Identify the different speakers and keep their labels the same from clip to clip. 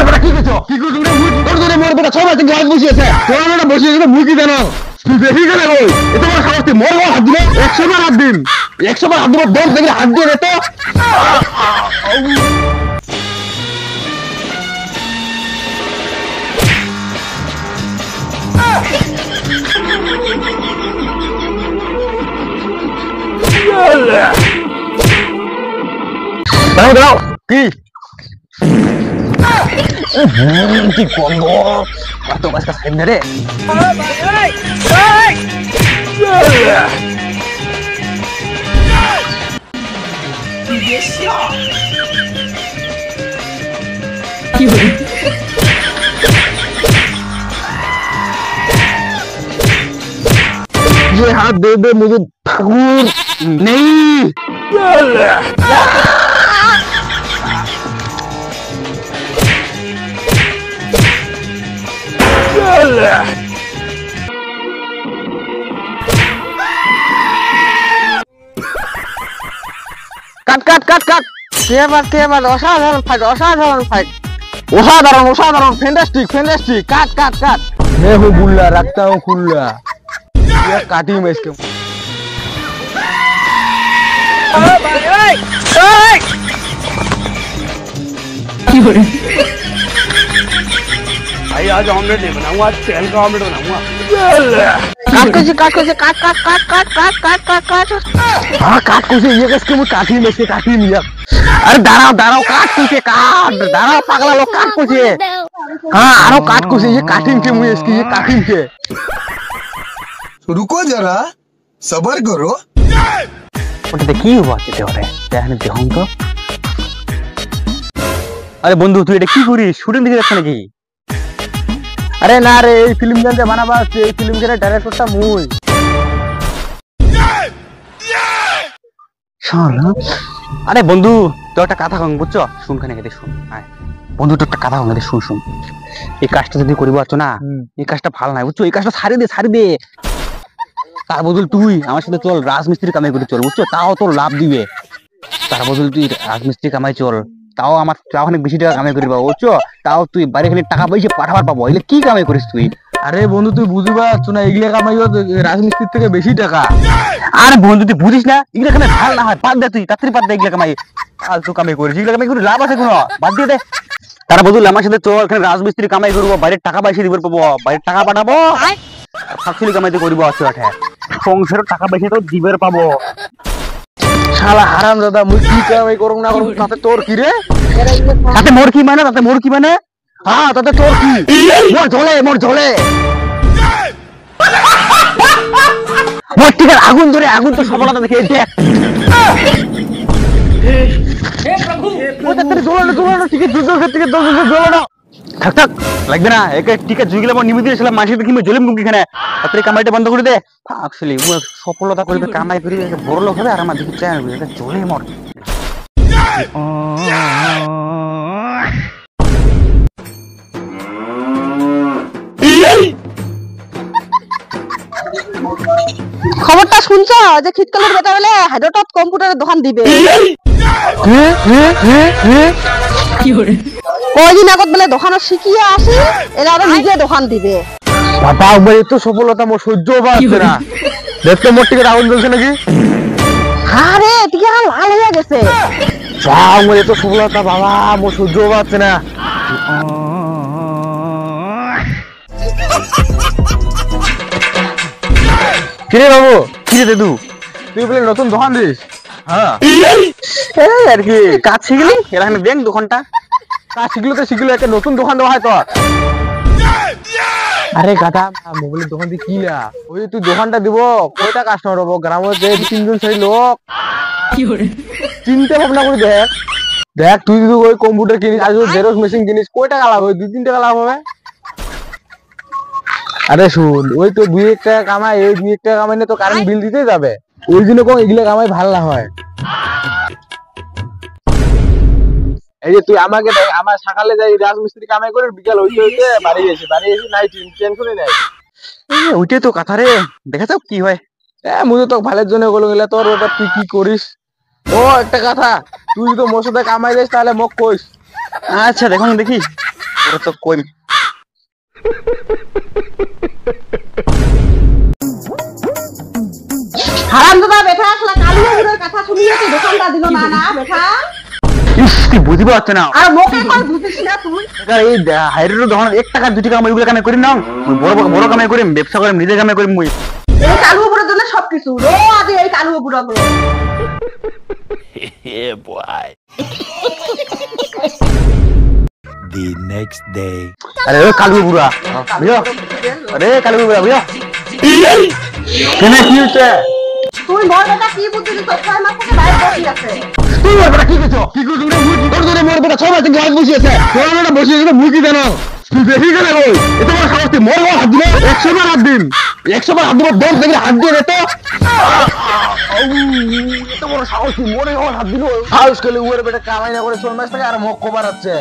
Speaker 1: বেটা কি করছো? কি করছো রে? তোর জন্য মোর বেটা সবাই থেকে গাছ বসিয়েছে। তোর বেটা বসিয়েছে মুরগি দেন। তুই দেখি কেন কই? এটা আমার খাওয়াতে মোর হাত দিবে 100 বার হাত দিন। 100 বার হাত দিব দম থেকে হাত দিয়ে দে তো। দাও দাও কি কি গন্ধ এত গাছটা সামনে রে ये हाथ दे दे मुझे ठाकुर नहीं কাট কাট কাট কাট কেবার অসাধারণ অসাধারণ ফ্যান্টাস্টিক কাট কাট কাট मैं हूँ बुल्ला रखता हूँ खुल्ला ये काटी मैं इसके भाई आज ऑमलेट नहीं बनाऊंगा आज तेल का ऑमलेट बनाऊंगा काट हाँ काट कुछ ये किसके मुझे काटी में इसके काटी नहीं अरे दाराव काट कुछ काट दाराव पागला लोग काट कुछ हाँ आरो काट कुछ ये काटिंग के मुझे इसकी ये काटिंग के
Speaker 2: रुको जरा सबर करो
Speaker 1: ওটাতে কি হচ্ছে ওরে দেখেন দেখুন তো আরে বন্ধু তুই এটা কি করিস শুটিং দিকে যাচ্ছ নাকি আরে না রে এই ফিল্ম গানতে বানাবা এই ফিল্ম এর ডাইরেক্টরটা মুই শালা আরে বন্ধু তো একটা কথা কম বুঝছো শুন খানে গেতে শুন আয় বন্ধু তো একটা কথা কম গেতে শুন এই কাজটা যদি করিব আছো না এই কাজটা ভালো নাই বুঝছো এই কাজটা ছাড়ি দে তার বদল তুই আমার সাথে চল রাজমিস্ত্রি কামাই করে চল বুঝছো তাও তোর লাভ দিবে তার বদল তুই রাজমিস্ত্রি কামাই চল তাও আমার অনেক বেশি টাকা কামাই করে পাবো বুঝছো তাও তুই বাড়ি খালি টাকা পয়সা পাঠাবার পাবো এগুলো কি কামাই করিস তুই আরে বন্ধু তুই বুঝতে পারছো না এগুলা কামাই রাজমিস্ত্রির থেকে বেশি টাকা আরে বন্ধু তুই বুঝিস না এগুলা কামাই ভালো না হয় বাদ দে তুই তাড়াতাড়ি বাদ দে এগুলা কামাই তুই কামাই করিস এগুলা কামাই করে লাভ আছে কোনো বাদ দিয়ে দে তার বদল আমার সাথে চল এখানে রাজমিস্ত্রি কামাই করবো বাইরের টাকা পয়সা দিবার পাবো বাইরের টাকা পাঠাবো ফাঁকশুলি কামাইতে করিব আছে ওঠে সংসারের টাকা পয়সা তো দিবার পাবো শালা হারাম দাদা মুই কি কামাই করব না করব তাতে তোর কি রে তাতে মোর কি মানে হ্যাঁ তাতে তোর কি মোর ঝোলে মোর টিকার আগুন ধরে আগুন তো সফলতা দেখে দেখ হে প্রভু ও তাতে জ্বলানো টিকে জ্বলানো থাক লাগবে না একে টিকা জুগিলে আমার নিমিত দিয়েছিলাম মাসে দেখি জ্বলিম মুখি খানে তাড়াতাড়ি কামাইটা বন্ধ করে দে অ্যাকচুয়ালি ও সফলতা করবে কামাই করি বড় লোক হবে আর আমার দিকে চায় এটা জ্বলে মর
Speaker 3: খবরটা শুনছো যে শীতকালের বেটা বলে হাইড্রোটপ কম্পিউটারের দোকান দিবে কয়দিন আগত বলে দোকানও শিখিয়ে আসি এরা আরো নিজে দোকান দিবে
Speaker 1: বাবা আমার এত সফলতা মোর সহ্য হচ্ছে না দেখতে মোর টিকে আগুন জ্বলছে নাকি
Speaker 3: আরে টিকে লাল হয়ে গেছে
Speaker 1: আমার এত সফলতা বাবা মোর সহ্য হচ্ছে না কিরে বাবু কিরে দাদু তুই বলে নতুন দোকান দিস হ্যাঁ আর কি কাজ শিখলি এখানে দেখ দোকানটা কাজ শিখলো একটা নতুন দোকান দেওয়া হয় তোর আরে গাধা মোবাইলের দোকান দিয়ে কি লা ওই তুই দোকানটা দিব কয়টা কাস্টমার হবো গ্রামে যে 3জন সেই লোক চিন্তা ভাবনা করে দেখ তুই যদি ওই কম্পিউটার কিনিস আর জেরক্স মেশিন কিনিস কয় টাকা লাভ হবে 2-3 টাকা লাভ হবে আরে শুন ওই তো 2-1 টাকা কামাই এই 2-1 টাকা কামাই না তো কারেন্ট বিল দিতেই যাবে ওই জন্য কোন এগুলা কামাই ভালো না হয় এই যে তুই আমাকে দেখ আমার সকালে যাই রাজমিস্ত্রি কামাই করে বিকাল হইতে বাড়ি এসে নাই টেনশনই নাই ওইটাই তো কথা রে দেখা যাও কি হয় মুঝে তো ভালোর জন্য বলে গেলে তোর ওটা তুই কি করিস ও একটা কথা তুই যদি মোর সাথে কামাই যাস তাহলে মোক কইস আচ্ছা দেখি ওরা তো কই
Speaker 3: হারামজাদা বেটা আসলে কালুয়া বুড়োর কথা শুনিয়ে তুই দোকানটা দিল না না বেটা
Speaker 1: ইস তুই বুঝতে পারছ না
Speaker 3: আর মোকে কই বুঝিস না তুই
Speaker 1: এই হাইরের দোকান 1 টাকা 2 টাকা আমি ওইগুলো কামে করি না মুই বড় বড় কামে করি ব্যবসা করি নিজে কামে করি মুই
Speaker 3: এই কালুয়া বুড়োর জন্য সবকিছু রোজ এই কালুয়া বুড়ো গুলো
Speaker 4: The next day.
Speaker 1: আরে ও কালু বুড়া বুঝো আরে কালু বুড়া বুঝো কেনে কি হচ্ছে
Speaker 3: তুই মোর বেটা কি বুদ্ধি দিছ ছয় মাস থেকে বাইরে বসে আছে
Speaker 1: তুই বড় কি করছো কি করছো রে মুই তোর জন্য মোর বেটা 6 মাস থেকে বসে আছে তোর বেটা বসে আছে মুই কি জানো তুই দেখি গেলে কই এত বড় সাহস তুই মোর হাত দিলে 100 বার হাত দিন 100 বার হাত দিব 10 থেকে হাত দিয়ে তো এত বড় সাহস তুই মোরে হাত দিল
Speaker 5: হাউস খেলে উয়ের বেটা কামাই না করে 6 মাস থেকে আর মুখ বাড়াচ্ছে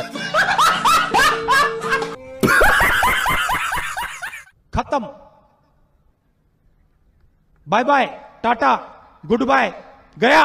Speaker 6: खत्म bye bye tata goodbye गया